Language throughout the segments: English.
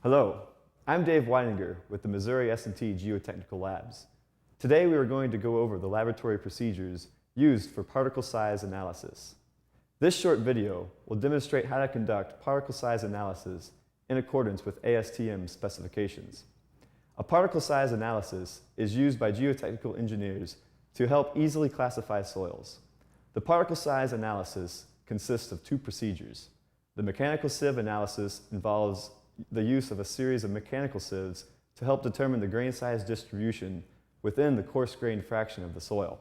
Hello, I'm Dave Weininger with the Missouri S&T Geotechnical Labs. Today we are going to go over the laboratory procedures used for particle size analysis. This short video will demonstrate how to conduct particle size analysis in accordance with ASTM specifications. A particle size analysis is used by geotechnical engineers to help easily classify soils. The particle size analysis consists of two procedures. The mechanical sieve analysis involves the use of a series of mechanical sieves to help determine the grain size distribution within the coarse grain fraction of the soil.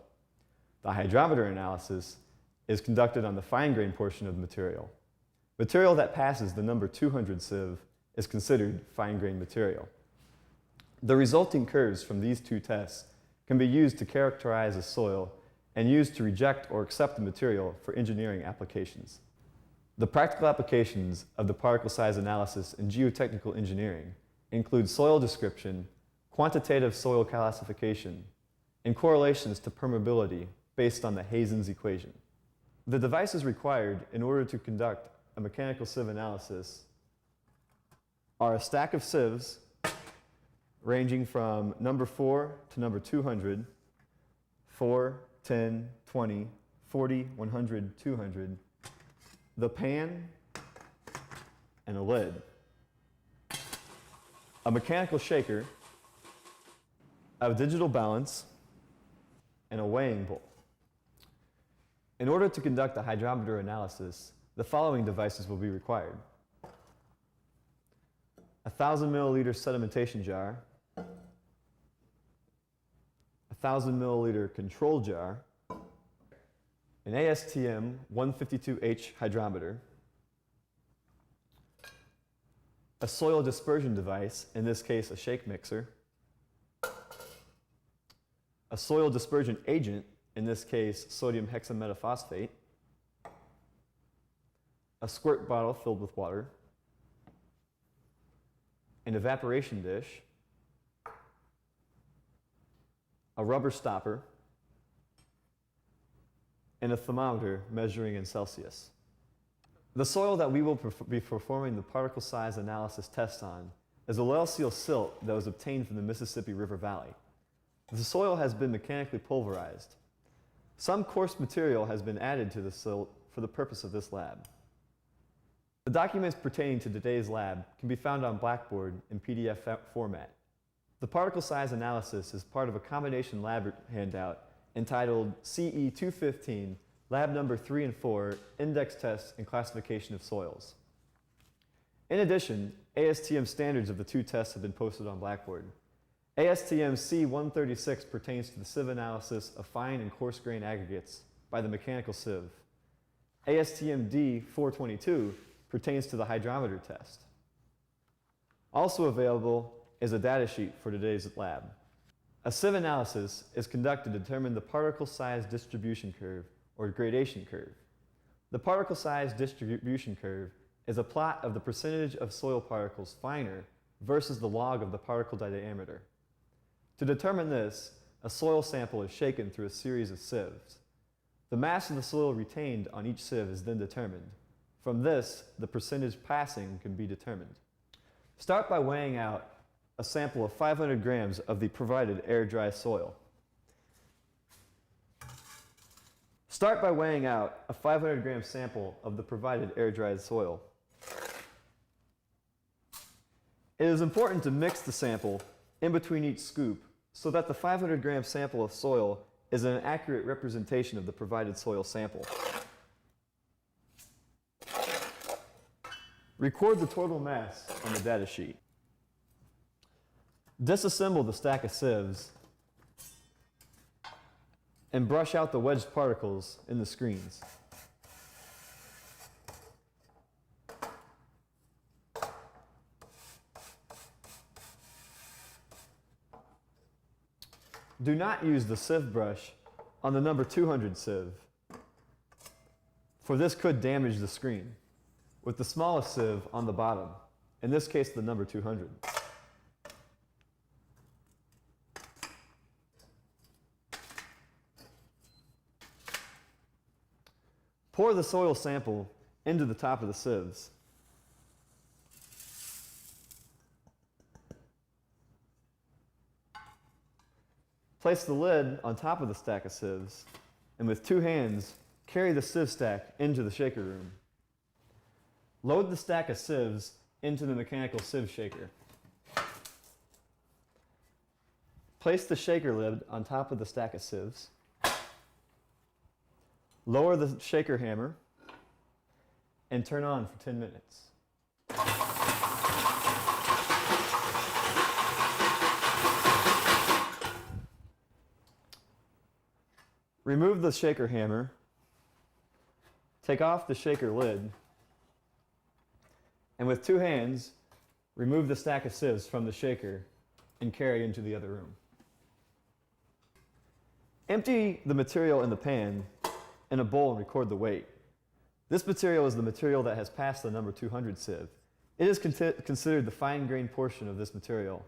The hydrometer analysis is conducted on the fine grain portion of the material. Material that passes the number 200 sieve is considered fine grain material. The resulting curves from these two tests can be used to characterize a soil and used to reject or accept the material for engineering applications. The practical applications of the particle size analysis in geotechnical engineering include soil description, quantitative soil classification, and correlations to permeability based on the Hazen's equation. The devices required in order to conduct a mechanical sieve analysis are a stack of sieves ranging from number 4 to number 200, 4, 10, 20, 40, 100, 200, the pan, and a lid. A mechanical shaker, a digital balance, and a weighing bowl. In order to conduct a hydrometer analysis, the following devices will be required. A 1,000 milliliter sedimentation jar, a 1,000 milliliter control jar, an ASTM 152H hydrometer, a soil dispersion device, in this case a shake mixer, a soil dispersion agent, in this case sodium hexametaphosphate, a squirt bottle filled with water, an evaporation dish, a rubber stopper, and a thermometer measuring in Celsius. The soil that we will be performing the particle size analysis test on is a loyal seal silt that was obtained from the Mississippi River Valley. The soil has been mechanically pulverized. Some coarse material has been added to the silt for the purpose of this lab. The documents pertaining to today's lab can be found on Blackboard in PDF format. The particle size analysis is part of a combination lab handout entitled CE 215, Lab Number 3 and 4, Index Tests and Classification of Soils. In addition, ASTM standards of the two tests have been posted on Blackboard. ASTM C136 pertains to the sieve analysis of fine and coarse grain aggregates by the mechanical sieve. ASTM D422 pertains to the hydrometer test. Also available is a data sheet for today's lab. A sieve analysis is conducted to determine the particle size distribution curve, or gradation curve. The particle size distribution curve is a plot of the percentage of soil particles finer versus the log of the particle diameter. To determine this, a soil sample is shaken through a series of sieves. The mass of the soil retained on each sieve is then determined. From this, the percentage passing can be determined. Start by weighing out a sample of 500 grams of the provided air-dry soil. Start by weighing out a 500 gram sample of the provided air-dried soil. It is important to mix the sample in between each scoop so that the 500 gram sample of soil is an accurate representation of the provided soil sample. Record the total mass on the data sheet. Disassemble the stack of sieves and brush out the wedged particles in the screens. Do not use the sieve brush on the number 200 sieve, for this could damage the screen, with the smallest sieve on the bottom, in this case the number 200. Pour the soil sample into the top of the sieves. Place the lid on top of the stack of sieves, and with 2 hands, carry the sieve stack into the shaker room. Load the stack of sieves into the mechanical sieve shaker. Place the shaker lid on top of the stack of sieves. Lower the shaker hammer and turn on for 10 minutes. Remove the shaker hammer, take off the shaker lid, and with 2 hands, remove the stack of sieves from the shaker and carry into the other room. Empty the material in the pan in a bowl and record the weight. This material is the material that has passed the number 200 sieve. It is considered the fine-grained portion of this material.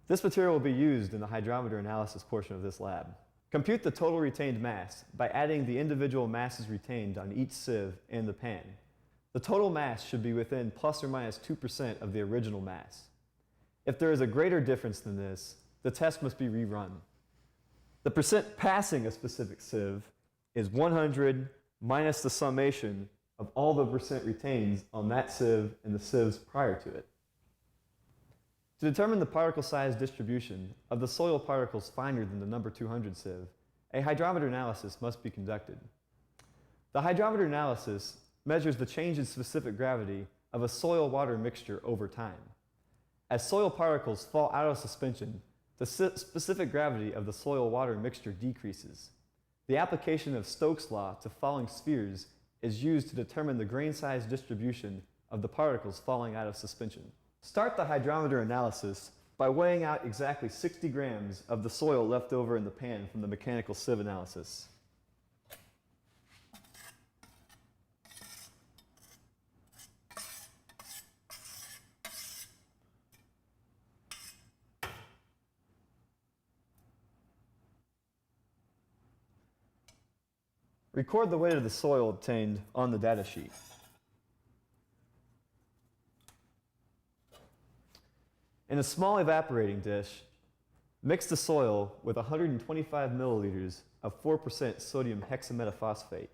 This material will be used in the hydrometer analysis portion of this lab. Compute the total retained mass by adding the individual masses retained on each sieve and the pan. The total mass should be within plus or minus 2% of the original mass. If there is a greater difference than this, the test must be rerun. The percent passing a specific sieve is 100 minus the summation of all the percent retained on that sieve and the sieves prior to it. To determine the particle size distribution of the soil particles finer than the number 200 sieve, a hydrometer analysis must be conducted. The hydrometer analysis measures the change in specific gravity of a soil-water mixture over time. As soil particles fall out of suspension, the specific gravity of the soil-water mixture decreases. The application of Stokes' law to falling spheres is used to determine the grain size distribution of the particles falling out of suspension. Start the hydrometer analysis by weighing out exactly 60 grams of the soil left over in the pan from the mechanical sieve analysis. Record the weight of the soil obtained on the data sheet. In a small evaporating dish, mix the soil with 125 milliliters of 4% sodium hexametaphosphate.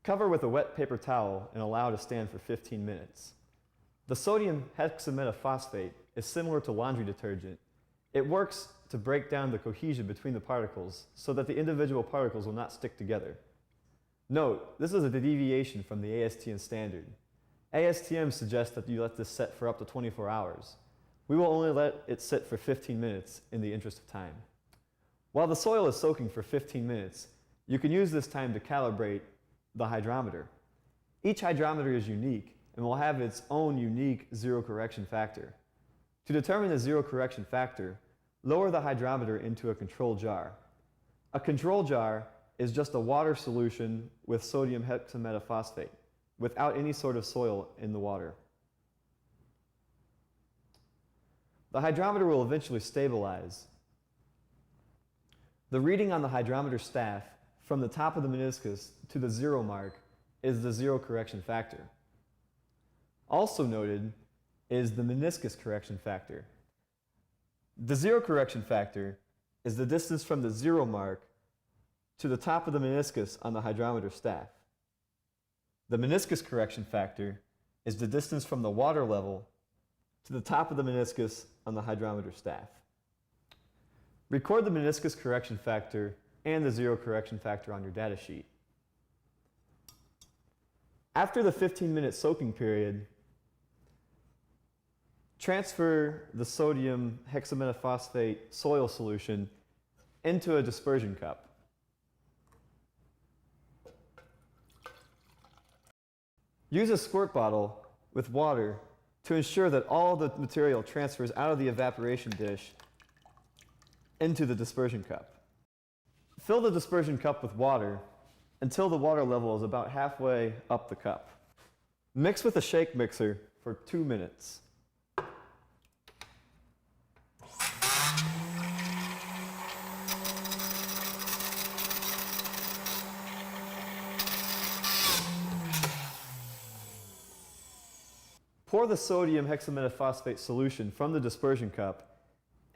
Cover with a wet paper towel and allow to stand for 15 minutes. The sodium hexametaphosphate is similar to laundry detergent. It works to break down the cohesion between the particles so that the individual particles will not stick together. Note, this is a deviation from the ASTM standard. ASTM suggests that you let this set for up to 24 hours. We will only let it sit for 15 minutes in the interest of time. While the soil is soaking for 15 minutes, you can use this time to calibrate the hydrometer. Each hydrometer is unique and will have its own unique zero correction factor. To determine the zero correction factor, lower the hydrometer into a control jar. A control jar is just a water solution with sodium hexametaphosphate, without any sort of soil in the water. The hydrometer will eventually stabilize. The reading on the hydrometer staff from the top of the meniscus to the 0 mark is the zero correction factor. Also noted is the meniscus correction factor. The zero correction factor is the distance from the 0 mark to the top of the meniscus on the hydrometer staff. The meniscus correction factor is the distance from the water level to the top of the meniscus on the hydrometer staff. Record the meniscus correction factor and the zero correction factor on your data sheet. After the 15-minute soaking period, transfer the sodium hexametaphosphate soil solution into a dispersion cup. Use a squirt bottle with water to ensure that all the material transfers out of the evaporation dish into the dispersion cup. Fill the dispersion cup with water until the water level is about halfway up the cup. Mix with a shake mixer for 2 minutes. Pour the sodium hexametaphosphate solution from the dispersion cup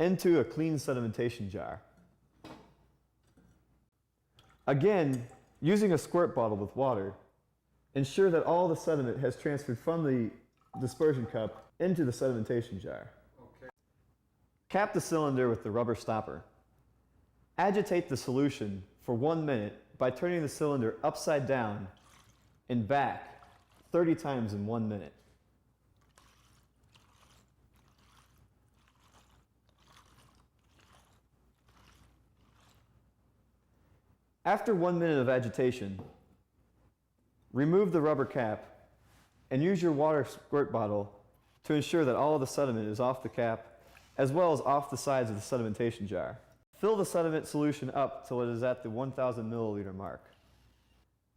into a clean sedimentation jar. Again, using a squirt bottle with water, ensure that all the sediment has transferred from the dispersion cup into the sedimentation jar. Okay. Cap the cylinder with the rubber stopper. Agitate the solution for 1 minute by turning the cylinder upside down and back 30 times in 1 minute. After 1 minute of agitation, remove the rubber cap and use your water squirt bottle to ensure that all of the sediment is off the cap as well as off the sides of the sedimentation jar. Fill the sediment solution up till it is at the 1,000 milliliter mark.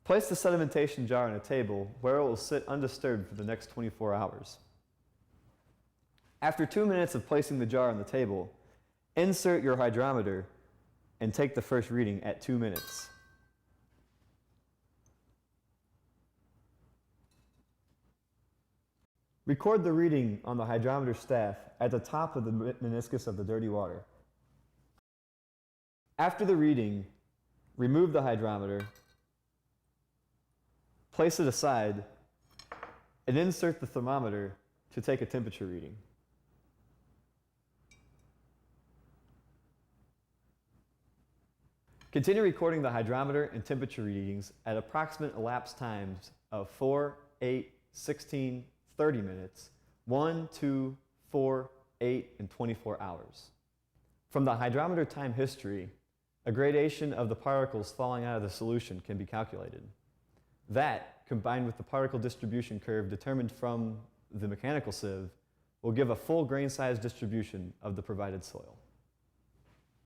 Place the sedimentation jar on a table where it will sit undisturbed for the next 24 hours. After 2 minutes of placing the jar on the table, insert your hydrometer and take the first reading at 2 minutes. Record the reading on the hydrometer staff at the top of the meniscus of the dirty water. After the reading, remove the hydrometer, place it aside, and insert the thermometer to take a temperature reading. Continue recording the hydrometer and temperature readings at approximate elapsed times of 4, 8, 16, 30 minutes, 1, 2, 4, 8, and 24 hours. From the hydrometer time history, a gradation of the particles falling out of the solution can be calculated. That, combined with the particle distribution curve determined from the mechanical sieve, will give a full grain size distribution of the provided soil.